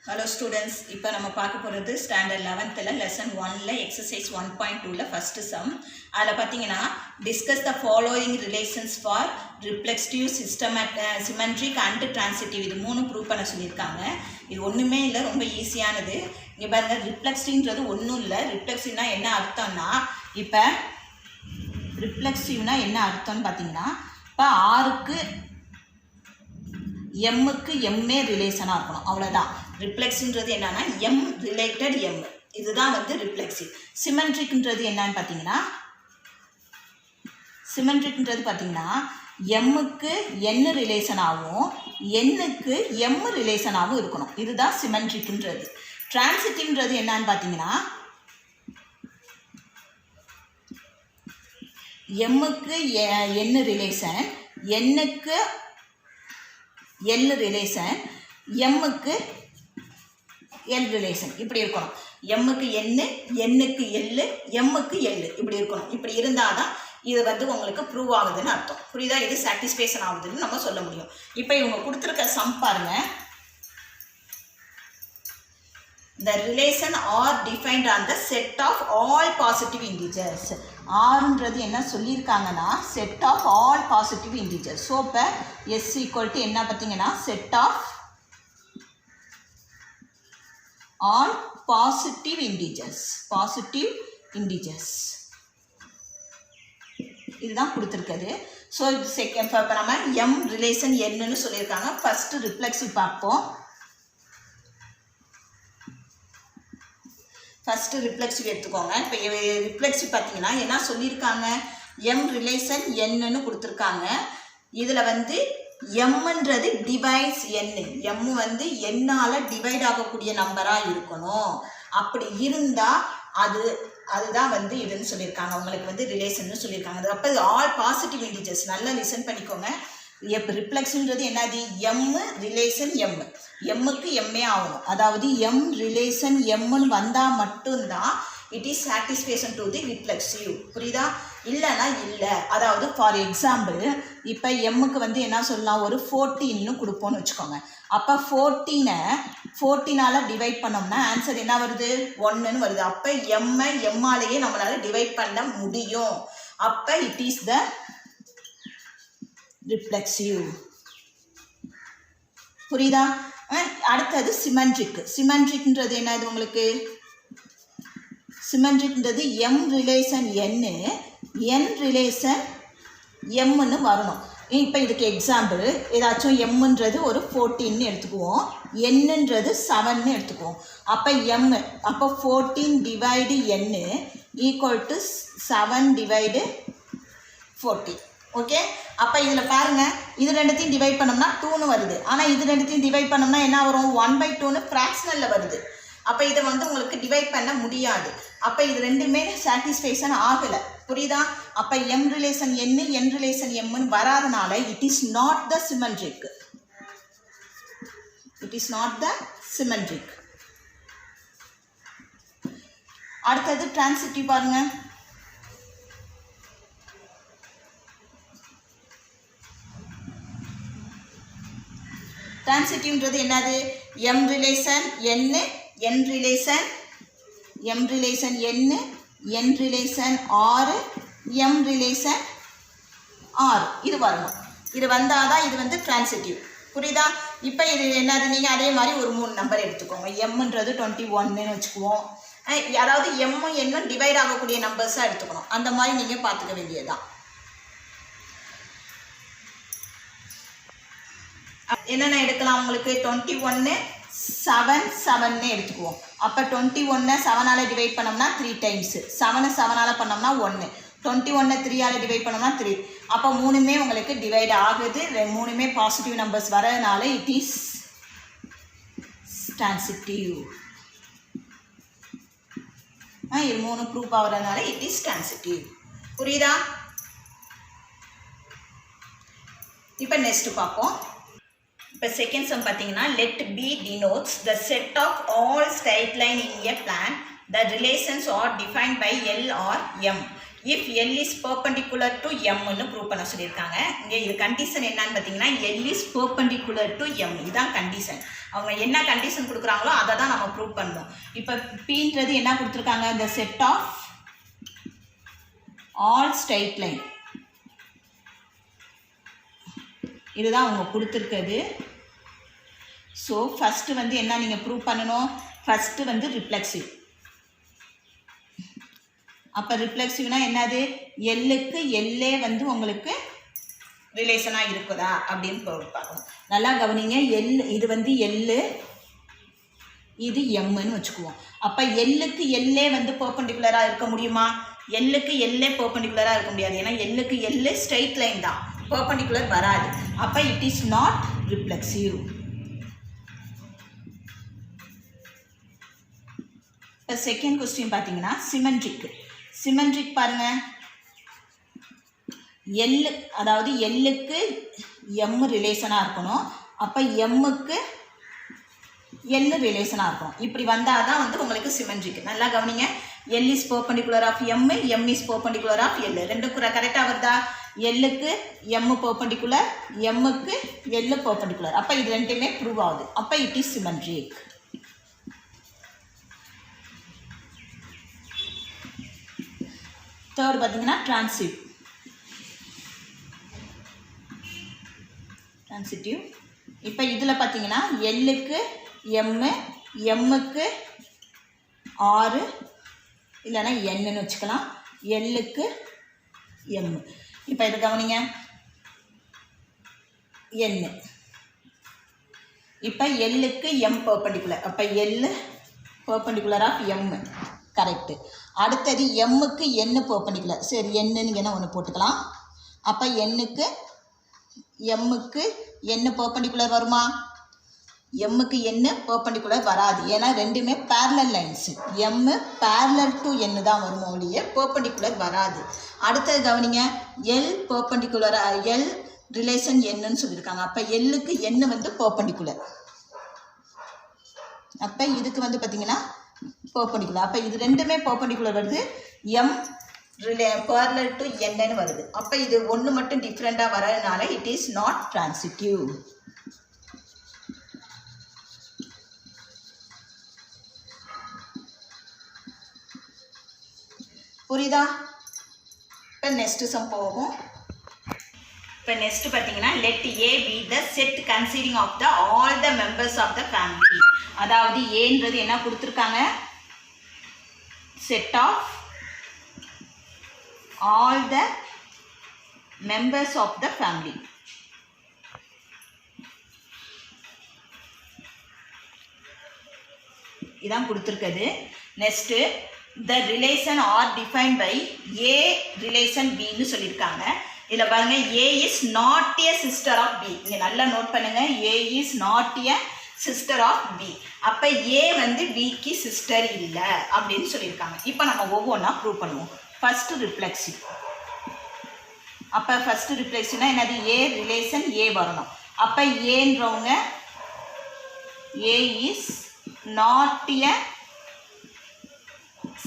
Hello students, இப்போ நம்ம பார்க்க போகிறது ஸ்டாண்டர்ட் 11th லெசன் 1ல எக்ஸசைஸ் 1.2ல ஃபர்ஸ்ட் சம். அதில் பார்த்தீங்கன்னா discuss the following relations for reflexive symmetric and transitive. இது 3 ப்ரூவ் பண்ண சொல்லியிருக்காங்க. இது ஒன்றுமே இல்லை, ரொம்ப ஈஸியானது. இங்கே பாருங்கள், ரிஃப்ளெக்டிவ்ன்றது ஒன்றும் இல்லை. ரிஃப்ளெக்டிவ்னா என்ன அர்த்தம்னா, இப்போ ரிஃப்ளெக்டிவ்னா என்ன அர்த்தம்னு பார்த்தீங்கன்னா, இப்போ ஆருக்கு எம்முக்கு எம்மே ரிலேஷனாக இருக்கணும், அவ்வளோதான். ரிஃப்ளெக்ஸிவ்ன்றது என்னன்னா எம் ரிலேட்டட் எம், இதுதான் வந்து ரிஃப்ளெக்ஸிவ். சிமெட்ரிக்ன்றது என்னன்னு பார்த்தீங்கன்னா, சிமெட்ரிக்ன்றது பார்த்தீங்கன்னா எம்முக்கு என் ரிலேஷனாகவும் எண்ணுக்கு எம் ரிலேஷனாகவும் இருக்கணும், இதுதான் சிமெட்ரிக்ன்றது. டிரான்சிட்டிவ்ன்றது என்னன்னு பார்த்தீங்கன்னா, எம்முக்கு என் ரிலேஷன், எண்ணுக்கு எல் ரிலேஷன், எம்முக்கு எல் ரிலேஷன், இப்படி இருக்கணும். எம்முக்கு எண்ணு, எண்ணுக்கு எல்லு, எம்முக்கு எல்லு, இப்படி இருக்கணும். இப்படி இருந்தால் தான் இது வந்து உங்களுக்கு ப்ரூவ் ஆகுதுன்னு அர்த்தம். புரியுதா? இது சாட்டிஸ்ஃபேக்ஷன் ஆகுதுன்னு நம்ம சொல்ல முடியும். இப்போ இவங்க கொடுத்துருக்க சம் பாருங்க. The relation are defined on the set of all positive integers. ஆறுன்றது என்ன சொல்லியிருக்காங்கன்னா set of all positive integers. So இப்போ எஸ் ஈக்குவல் டு என்ன பார்த்தீங்கன்னா set of all positive integers, positive integers இதுதான் கொடுத்துருக்குது. ஸோ இது செகண்ட். இப்போ நம்ம எம் ரிலேஷன் என்னன்னு சொல்லியிருக்காங்க. ஃபஸ்ட்டு ரிஃப்ளெக்ஸிவ் பார்ப்போம். ஃபஸ்ட்டு ரிஃப்ளெக்ஸிவ் எடுத்துக்கோங்க. இப்போ ரிஃப்ளெக்ஸிவ் பார்த்தீங்கன்னா என்ன சொல்லியிருக்காங்க, எம் ரிலேஷன் என்னன்னு கொடுத்துருக்காங்க. இதில் வந்து எம்ன்றது டிவைஸ் என்னு, எம் வந்து என்னால் டிவைட் ஆகக்கூடிய நம்பராக இருக்கணும். அப்படி இருந்தால் அதுதான் வந்து இதுன்னு சொல்லியிருக்காங்க. அவங்களுக்கு வந்து ரிலேஷன்னு சொல்லியிருக்காங்க. அது அப்போ ஆல் பாசிட்டிவ் இன்டிஜர்ஸ். நல்லா லிசன் பண்ணிக்கோங்க. இப்போ ரிஃப்ளெக்ஷன்றது என்னது, எம் ரிலேஷன் எம், எம்முக்கு எம்மே ஆகணும். அதாவது எம் ரிலேஷன் எம்முன்னு வந்தால் மட்டும்தான் it is satisfaction to the reflexive. புரியுதா? இல்லைன்னா இல்லை. அதாவது ஃபார் எக்ஸாம்பிள் இப்போ எம்முக்கு வந்து என்ன சொல்லலாம், ஒரு 14ன்னு கொடுப்போன்னு வச்சுக்கோங்க. அப்போ 14ஆல் டிவைட் பண்ணோம்னா ஆன்சர் என்ன வருது, 1ன்னு வருது. அப்போ எம்மாலேயே நம்மளால் டிவைட் பண்ண முடியும். அப்போ இட் இஸ் த ரிஃப்ளெக்சிவ். புரியுதா? அடுத்தது சிமெட்ரிக். சிமெட்ரிக்ன்றது என்னது உங்களுக்கு, சிமெட்ரிக்ன்றது M relation N, N relation எம்முன்னு வரணும். இப்போ இதுக்கு எக்ஸாம்பிள் ஏதாச்சும் எம்முன்றது ஒரு 14ன்னு எடுத்துக்குவோம், என்னன்றது 7ன்னு எடுத்துக்குவோம். அப்போ எம், அப்போ 14 divide N equal to 7 divide 14. Okay. அப்போ இதில் பாருங்கள், இது ரெண்டுத்தையும் டிவைட் பண்ணோம்னா 2ன்னு வருது. ஆனால் இது ரெண்டுத்தையும் டிவைட் பண்ணோம்னா என்ன வரும், 1/2ன்னு ஃப்ராக்ஷனலில் வருது. அப்போ இதை வந்து உங்களுக்கு டிவைட் பண்ண முடியாது. அப்போ இது ரெண்டுமே சாட்டிஸ்ஃபேக்ஷன் ஆகலை. புரியுதா? அப்போ M relation N, N relation எம்முன்னு வராதனால it is not the symmetric. It is not the symmetric. அடுத்தது டிரான்சிட்டிவ் பாருங்கள். டிரான்சிட்டிவ்ன்றது என்னது, M relation N, N relation M relation N, N relation ஆறு, எம் ரிலேஷன் ஆறு, இது வரணும். இது வந்தால் தான் இது வந்து டிரான்சிட்டிவ். புரியுதா? இப்போ இது என்னது, நீங்கள் அதே மாதிரி ஒரு 3 நம்பர் எடுத்துக்கோங்க. எம்ன்றது 21ன்னு வச்சுக்குவோம். அதாவது எம்மும் என்னும் டிவைட் ஆகக்கூடிய நம்பர்ஸாக எடுத்துக்கணும். அந்த மாதிரி நீங்கள் பார்த்துக்க வேண்டியதுதான். என்னென்ன எடுக்கலாம் உங்களுக்கு, 21 7 7ன்னு எடுத்துக்குவோம். அப்போ 21 7ஆல் டிவைட் பண்ணோம்னா 3 டைம்ஸு, 7 7ஆல் பண்ணோம்னா 1, 21 3ஆல் டிவைட் பண்ணோம்னா 3. அப்போ 3மே உங்களுக்கு டிவைட் ஆகுது. 3மே பாசிட்டிவ் நம்பர்ஸ் வரதுனால இட் இஸ் டிரான்சிட்டிவ். இது 3 ப்ரூஃப் ஆகிறதுனால இட் இஸ் டிரான்சிட்டிவ். புரியுதா? இப்போ நெக்ஸ்ட் பார்ப்போம். இப்போ செகண்ட் சம் பார்த்தீங்கன்னா, let B denotes the set of all straight line in a plan. The relations are defined by L or M. If L is perpendicular to M ன்னு prove பண்ண சொல்லியிருக்காங்க. இங்கே இது கண்டிஷன் என்னன்னு பார்த்தீங்கன்னா, L is perpendicular to M, இதுதான் condition. அவங்க என்ன கண்டிஷன் கொடுக்குறாங்களோ அதை தான் நம்ம ப்ரூவ் பண்ணணும். இப்போ பீன்றது என்ன கொடுத்துருக்காங்க, the set of all straight line, இதுதான் அவங்க கொடுத்துருக்குது. ஸோ ஃபஸ்ட்டு வந்து என்ன நீங்கள் ப்ரூவ் பண்ணணும், ஃபஸ்ட்டு வந்து ரிஃப்ளெக்சிவ். அப்போ ரிஃப்ளெக்சிவ்னா என்னது, எல்லுக்கு எல்லே வந்து உங்களுக்கு ரிலேஷனாக இருக்குதா அப்படின்னு பார்க்கணும். நல்லா கவனிங்க, எல் இது வந்து எல்லு, இது எம்முன்னு வச்சுக்குவோம். அப்போ எல்லுக்கு எல்லே வந்து பெர்பெண்டிகுலராக இருக்க முடியுமா, எல்லுக்கு எல்லே பெர்பெண்டிகுலராக இருக்க முடியாது. ஏன்னா எல்லுக்கு எல்லு ஸ்ட்ரெயிட் லைன் தான், பெர்பெண்டிகுலர் வராது. அப்போ இட் இஸ் நாட் ரிஃப்ளெக்சிவ். இப்போ செகண்ட் கொஸ்டின் பார்த்தீங்கன்னா சிமெட்ரிக். சிமெட்ரிக் பாருங்க, எல்லு அதாவது எல்லுக்கு எம் ரிலேஷனாக இருக்கணும். அப்போ எம்முக்கு எல்லு ரிலேஷனாக இருக்கும். இப்படி வந்தால் தான் வந்து உங்களுக்கு சிமெட்ரிக். நல்லா கவனிங்க, L is perpendicular of M, M is perpendicular of L. ரெண்டும் கரெக்டாக வருதா, எல்லுக்கு எம் பெர்பெண்டிகுலர், எம்முக்கு எல்லு பெர்பெண்டிகுலர். அப்போ இது ரெண்டுமே ப்ரூவ் ஆகுது. அப்போ இட் இஸ் சிமெட்ரிக். தேர்ட் பார்த்தீங்கன்னா ட்ரான்சிட்டிவ். இப்போ இதில் பார்த்தீங்கன்னா எல்லுக்கு எம்மு, எம்முக்கு ஆறு இல்லைன்னா என்னன்னு வச்சுக்கலாம், எல்லுக்கு எம்மு. இப்போ இது கவனிங்க, என்னு. இப்போ எல்லுக்கு எம் பெர்பெண்டிகுலர், அப்போ எல்லு பெர்பெண்டிகுலர் ஆஃப் எம்மு, கரெக்டு. அடுத்தது எம்முக்கு எண்ணு பெர்பெண்டிகுலர், சரி என்னன்னு என்ன ஒன்று போட்டுக்கலாம். அப்போ எண்ணுக்கு எம்முக்கு எண்ணு பெர்பெண்டிகுலர் வருமா, எம்முக்கு எண்ணு பெர்பெண்டிகுலர் வராது. ஏன்னா ரெண்டுமே parallel lines, M parallel to எண்ணு தான் வருமோ ஒழிய பெர்பெண்டிகுலர் வராது. அடுத்தது கவனிங்க, எல் பெர்பெண்டிகுலர், எல் ரிலேஷன் என்னன்னு சொல்லியிருக்காங்க. அப்போ எல்லுக்கு எண்ணு வந்து பெர்பெண்டிகுலர், அப்போ இதுக்கு வந்து பார்த்தீங்கன்னா பெர்பெண்டிகுலர். அப்போ இது ரெண்டுமே பெர்பெண்டிகுலர் வருது, எம் parallel to என்னன்னு வருது. அப்போ இது ஒன்று மட்டும் டிஃப்ரெண்ட்டாக வரதுனால இட் இஸ் நாட் ட்ரான்சிட்டிவ். புரியுதா? இப்போ நெக்ஸ்ட் சம் போகும். இப்போ நெக்ஸ்ட் பார்த்தீங்கன்னா let A be the set consisting of the all the members of the family. அதாவது ஏன்றது என்ன கொடுத்துருக்காங்க, set of all the members of the family. இதான் கொடுத்துருக்குது. Next the relation are defined by A relation B ன்னு சொல்லியிருக்காங்க. இதில் பாருங்கள், A is not a sister of B. இங்கே நல்லா நோட் பண்ணுங்கள், A is not a sister of B. அப்போ A வந்து Bக்கு சிஸ்டர் இல்லை அப்படின்னு சொல்லியிருக்காங்க. இப்போ நம்ம ஒவ்வொன்றா ப்ரூவ் பண்ணுவோம். First reflexive. அப்போ ஃபஸ்ட்டு ரிஃப்ளெக்சிவ்னா என்னது, A ரிலேஷன் A வரணும். அப்போ ஏன்றவங்க A is not a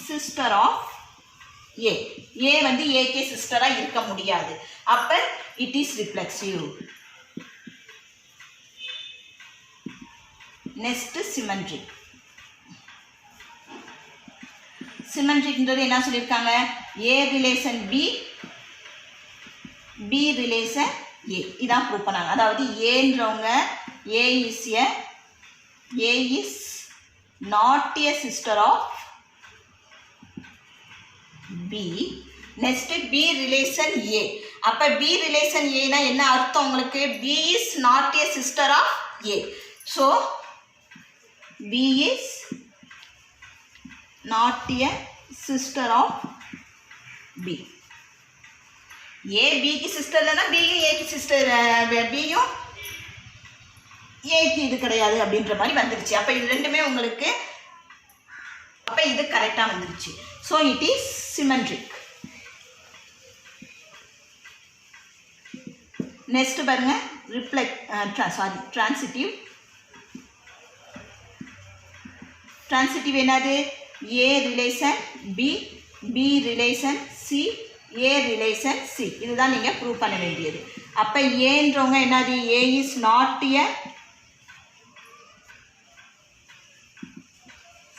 sister of A. A வந்து Aக்கு சிஸ்டராக இருக்க முடியாது. அப்போ it is reflexive. Next symmetric. சிமெட்ரிக்ன்றது என்ன சொல்லியிருக்காங்க, A relation B, B relation A. இதான் ப்ரூவ் பண்ணாங்க. அதாவது ஏன்றவங்க A is not a sister of B. Next B relation A. அப்போ B ரிலேஷன் ஏனா என்ன அர்த்தம் உங்களுக்கு, B is not a sister of A. So B is not a sister of B. A Bக்கு சிஸ்டர் இல்லைன்னா Bயும் Aக்கு சிஸ்டர், Bயும் Aக்கு இது கிடையாது அப்படின்ற மாதிரி வந்துருச்சு. அப்போ இது ரெண்டுமே உங்களுக்கு, அப்போ இது கரெக்டாக வந்துருச்சு. So it is symmetric. Next பாருங்க, ட்ரான்சிட்டிவ். ட்ரான்சிட்டிவ் என்னது, A relation B, B relation C, A relation C. இதுதான் நீங்கள் ப்ரூவ் பண்ண வேண்டியது. அப்போ ஏன்றவங்க என்னது, A is not a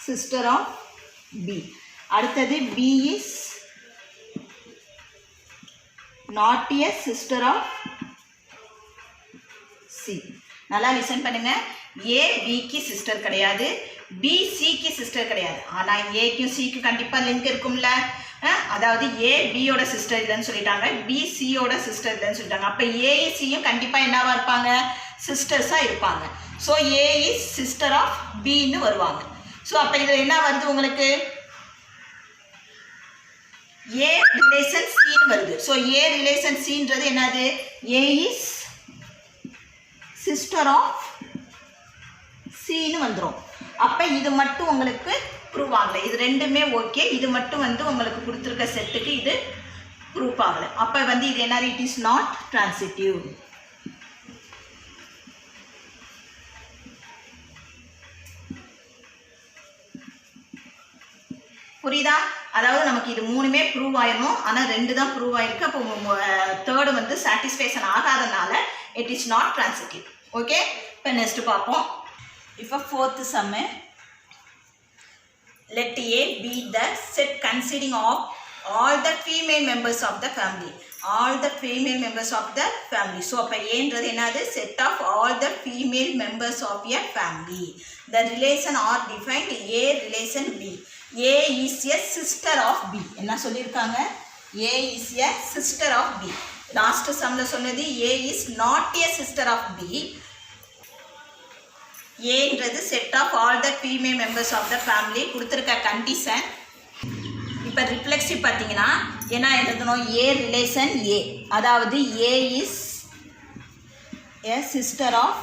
sister of B. அடுத்தது B is not a sister of C. நல்லா லிசன் பண்ணுங்க. ஏ பிக்கு சிஸ்டர் கிடையாது, பி சிக்கு சிஸ்டர் கிடையாது. ஆனால் ஏக்கும் சிக்கும் கண்டிப்பாக லிங்க் இருக்கும்ல. அதாவது ஏ பியோட சிஸ்டர் இல்லைன்னு சொல்லிட்டாங்க, பி சியோட சிஸ்டர் இல்லைன்னு சொல்லிட்டாங்க. அப்போ ஏ சியும் கண்டிப்பாக என்னவா இருப்பாங்க? சிஸ்டர்ஸாக இருப்பாங்க. So A is sister of பின்னு வருவாங்க. ஸோ அப்போ இதில் என்ன வருது உங்களுக்கு? ஏ ரிலேஷன் சின்னு வருது. ஸோ ஏ ரிலேஷன் சின்றது என்னது? ஏ இஸ் சிஸ்டர் ஆஃப் சின்னு வந்துடும். அப்போ இது மட்டும் உங்களுக்கு ப்ரூவ் ஆகலை. இது ரெண்டுமே ஓகே, இது மட்டும் உங்களுக்கு கொடுத்துருக்க செட்டுக்கு இது ப்ரூவ் ஆகலை. அப்போ இது என்ன? It is not transitive. புரியுதா? அதாவது நமக்கு இது மூணுமே ப்ரூவ் ஆயிடணும், ஆனால் 2 தான் ப்ரூவ் ஆயிருக்கு. அப்போ தேர்டு சாட்டிஸ்ஃபேக்ஷன் ஆகாதனால it is not transitive. Okay, இப்போ நெக்ஸ்ட் பார்ப்போம். இப்போ 4th sum. Let A be the set consisting of all the female members of the family. All the female members of the family. So அப்போ ஏன்றது என்னது? Set of all the female members of a family. The relation are defined A relation B. A is a sister of B. என்ன சொல்லியிருக்காங்க? A is a sister of B. Last சம்ல சொன்னது A is not a sister of B. ஏன்றது set of all the female members of the family. கொடுத்துருக்க condition. இப்போ reflexive பார்த்தீங்கன்னா என்ன எழுதணும்? ஏ ரிலேஷன் ஏ, அதாவது A is a sister of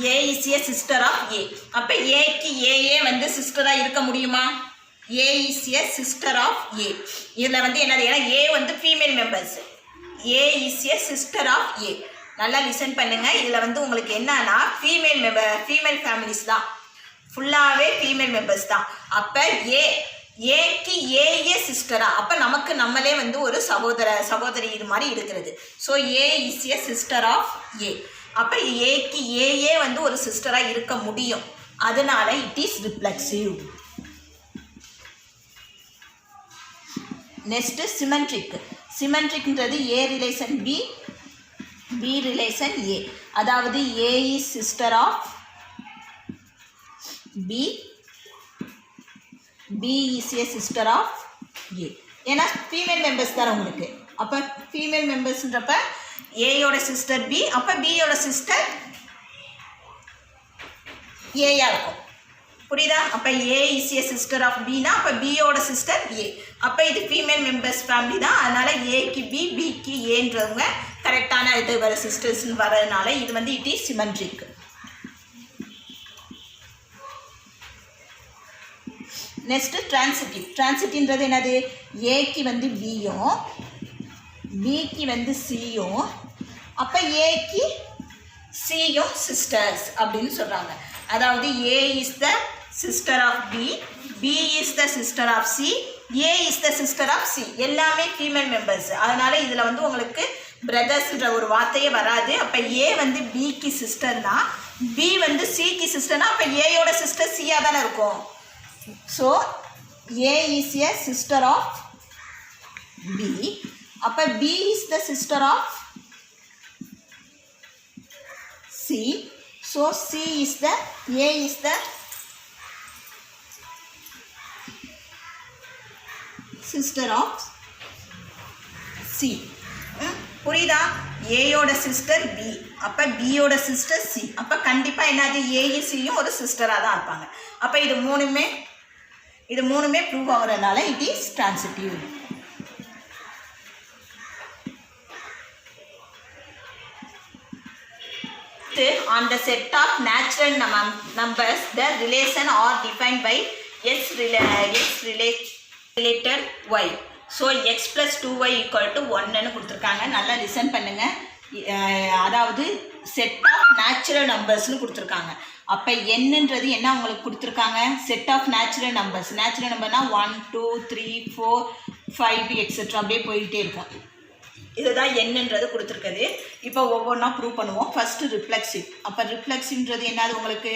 A is a sister of A. அப்போ ஏக்கு A சிஸ்டராக இருக்க முடியுமா? A is a sister of A. இதில் என்னது? ஏன்னா A female members, A is a sister of ஏ. நல்லா லிசன் பண்ணுங்க. இதில் உங்களுக்கு என்னன்னா ஃபீமேல் ஃபேமிலிஸ் தான், ஃபுல்லாகவே ஃபீமேல் மெம்பர்ஸ் தான். அப்போ ஏக்கு ஏஏ சிஸ்டரா? அப்போ நமக்கு நம்மளே ஒரு சகோதரி இது மாதிரி இருக்கிறது. So A is a sister of A. அப்போ ஏக்கு ஏஏ ஒரு சிஸ்டராக இருக்க முடியும். அதனால it is reflexive. Next symmetric. சிமெட்ரிக்ன்றது A relation B, B relation A. அதாவது A is sister of B, B is a sister of A. ஏன்னா ஃபீமேல் மெம்பர்ஸ் தான் உங்களுக்கு. அப்போ ஃபீமேல் மெம்பர்ஸ்ன்றப்ப ஏயோட சிஸ்டர் பி, அப்போ பியோட சிஸ்டர் ஏயா இருக்கும். புரியுதா? அப்போ A is a sister of பினா அப்போ பியோட சிஸ்டர் ஏ. அப்போ இது ஃபீமேல் மெம்பர்ஸ் ஃபேமிலி தான். அதனால் ஏக்கு பி, பிக்கு ஏன்றவங்க கரெக்டான இது வர சிஸ்டர்ஸ்ன்னு வரதுனால இது it is symmetric. Next transitive. ட்ரான்சிட்டிவ்ன்றது என்னது? ஏக்கு பியும், பிக்கு சியும், அப்போ ஏக்கு சியும் சிஸ்டர்ஸ் அப்படின்னு சொல்கிறாங்க. அதாவது A is the sister of B, B is the sister of C, A is the sister of C. எல்லாமே ஃபீமேல் மெம்பர்ஸ். அதனால் இதில் உங்களுக்கு பிரதர்ஸ்ன்ற ஒரு வார்த்தையே வராது. அப்போ ஏ பிக்கு சிஸ்டர்னா, பி சிக்கு சிஸ்டர்னா, அப்போ ஏயோட சிஸ்டர் சியாக தானே இருக்கும். So A is a sister of B. அப்போ B is the sister of C. So C is the, A is the sister of C. புரியுதா? ஏயோட சிஸ்டர் பி, அப்போ பியோட சிஸ்டர் சி. அப்போ கண்டிப்பாக என்னது? ஏயும் சியும் ஒரு சிஸ்டராக தான் இருப்பாங்க. அப்போ இது மூணுமே ப்ரூவ் ஆகிறதுனால it is transitive. On the set of natural numbers, the relation are defined by x related y. So x plus 2y equal to 1 கொடுத்துருக்காங்க. நல்லா லிசன் பண்ணுங்க. அதாவது செட் ஆஃப் நேச்சுரல் நம்பர்ஸ்னு கொடுத்துருக்காங்க. அப்போ என்னன்றது என்ன உங்களுக்கு கொடுத்துருக்காங்க? Set of natural numbers. Natural நம்பர்னால் 1 2 3 4 5 எக்ஸெட்ரா அப்படியே போயிட்டே இருக்கும். இதுதான் என்னன்றது கொடுத்துருக்குது. இப்போ ஒவ்வொன்றா ப்ரூவ் பண்ணுவோம். First reflexive. அப்போ ரிஃப்ளெக்சிவ்ன்றது என்னது உங்களுக்கு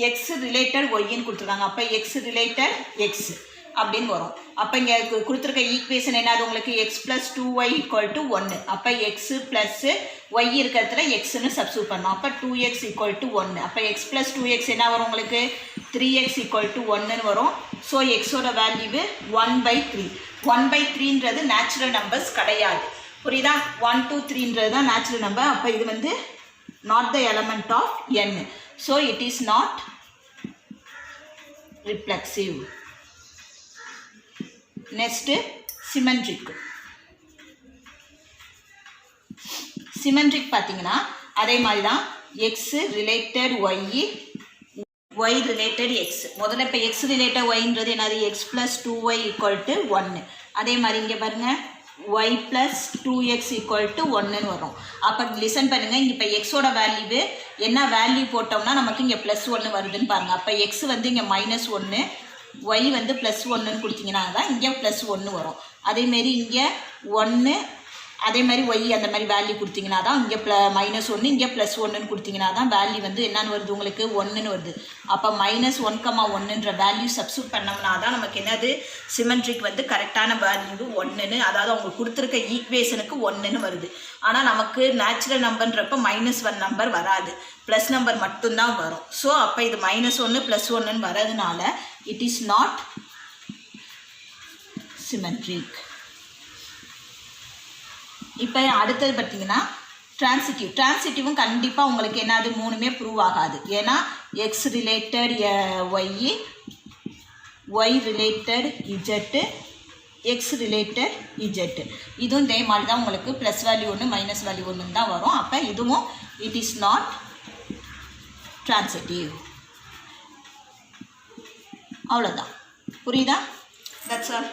எக்ஸ் ரிலேட்டட் ஒய்ன்னு கொடுத்துருக்காங்க. அப்போ எக்ஸ் ரிலேட்டட் எக்ஸ் அப்படின்னு வரும். அப்போ இங்கே கொடுத்துருக்க ஈக்குவேஷன் என்னது உங்களுக்கு X plus 2y equal to 1. அப்போ எக்ஸு ப்ளஸ்ஸு ஒய் இருக்கிறதுல எக்ஸ்ன்னு சப்ஸ்டியூட் பண்ணோம். அப்போ 2x ஈக்குவல் டு 1. அப்போ எக்ஸ் ப்ளஸ் 2x என்ன வரும் உங்களுக்கு 3x ஈக்குவல் டு 1ன்னு வரும். ஸோ எக்ஸோட வேல்யூவு 1/3. 1/3ன்றது நேச்சுரல் நம்பர்ஸ் கிடையாது. புரியுதா? 1 2 3ன்றது தான் நேச்சுரல் நம்பர். அப்போ இது வந்து not the element of n. So it is not reflexive. Next symmetric. Symmetric பார்த்தீங்கன்னா அதே மாதிரி தான் X related Y related X. முதல்ல இப்போ எக்ஸ் ரிலேட்டட் ஒய்ன்றது என்னது X plus 2y equal to 1. அதே மாதிரி இங்கே பாருங்கள் Y plus 2x equal to 1ன்னு வரும். அப்போ லிசன் பண்ணுங்கள். இங்கே இப்போ எக்ஸோட வேல்யூவு என்ன வேல்யூ போட்டோம்னா நமக்கு இங்கே ப்ளஸ் 1 வருதுன்னு பாருங்கள். அப்போ எக்ஸ் வந்து இங்கே -1, ஒய் வந்து ப்ளஸ் 1ன்னு கொடுத்தீங்கன்னா தான் இங்கே ப்ளஸ் 1 வரும். அதேமாரி இங்கே 1 அதேமாதிரி ஒய் அந்த மாதிரி வேல்யூ கொடுத்தீங்கன்னா தான் இங்கே -1 இங்கே ப்ளஸ் 1ன்னு கொடுத்தீங்கன்னா தான் வேல்யூ வந்து என்னன்னு வருது உங்களுக்கு 1ன்னு வருது. அப்போ -1,1ன்ற வேல்யூ சப்ஸ்டியூட் பண்ணோம்னா தான் நமக்கு என்னது சிமெட்ரிக் வந்து கரெக்டான வேல்யூ 1ன்னு, அதாவது அவங்க கொடுத்துருக்க ஈக்குவேஷனுக்கு 1ன்னு வருது. ஆனால் நமக்கு நேச்சுரல் நம்பர்ன்றப்போ -1 நம்பர் வராது, ப்ளஸ் நம்பர் மட்டும்தான் வரும். ஸோ அப்போ இது -1 ப்ளஸ் 1ன்னு வரதுனால இட் இஸ் நாட் சிமெட்ரிக். இப்போ அடுத்தது பார்த்தீங்கன்னா ட்ரான்சிட்டிவ். ட்ரான்சிட்டிவும் கண்டிப்பாக உங்களுக்கு என்னது மூணுமே ப்ரூவ் ஆகாது. ஏன்னா X related Y related Z, X related Z. இதுவும் இதே மாதிரி தான் உங்களுக்கு ப்ளஸ் வேல்யூ 1 மைனஸ் வேல்யூ 1 தான் வரும். அப்போ இதுவும் இட் இஸ் நாட் ட்ரான்சிட்டிவ். அவ்வளோதான். புரியுதா? That's all.